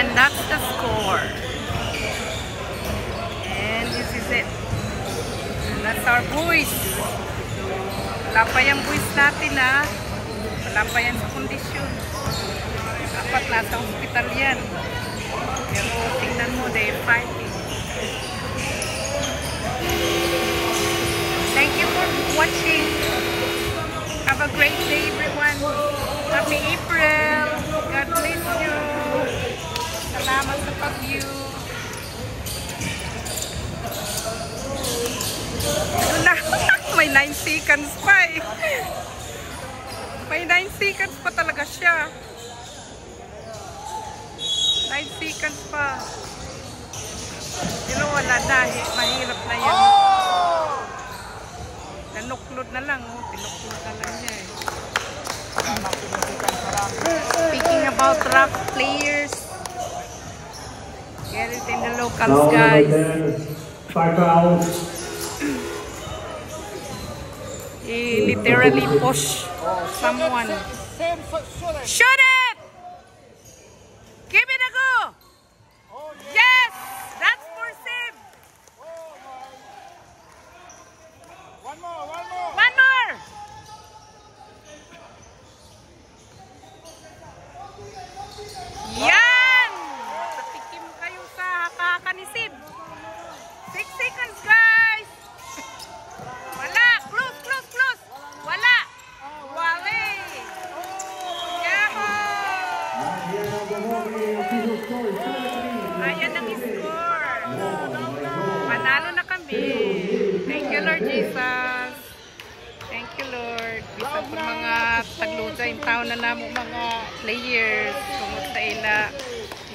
And that's the score. And this is it. And that's our boys. Wala pa yung boys natin ha. Wala pa yan sa kondisyon. Dapat nasa hospital yan. Pero tingnan mo, they're fighting. Thank you for watching. Have a great day, everyone. Happy April. God bless you. Salamat sa pag-view. Ano na? May 9 seconds pa eh. May 9 seconds pa talaga siya. 9 seconds pa. Pero wala na. Mahirap na yan. Nanuklod na lang. Oh. Pinuklod na lang niya eh. Speaking about rock players, get it in the locals, guys. He literally pushed someone. Shoot it! Give it a go! Yes! That's for Sim! One more! One more! Yan! Patikim kayo sa haka ni Sim. 6 seconds, guys! Wala! Close! Wala! Wale! Yahoo! Ayan ang score. Panalo na kami. Thank you, Lord Jesus. Thank you, Lord. Bisa po mga tagluda yung taon na namo mga players. Kumusta ila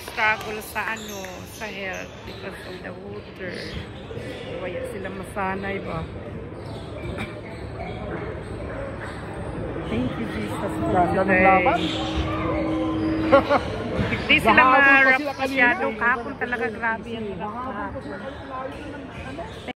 struggle sa sa health because of the water. Kaya sila masanay ba? Thank you, Jesus. Hindi sila marap masyado. Kahapon talaga grabe yan.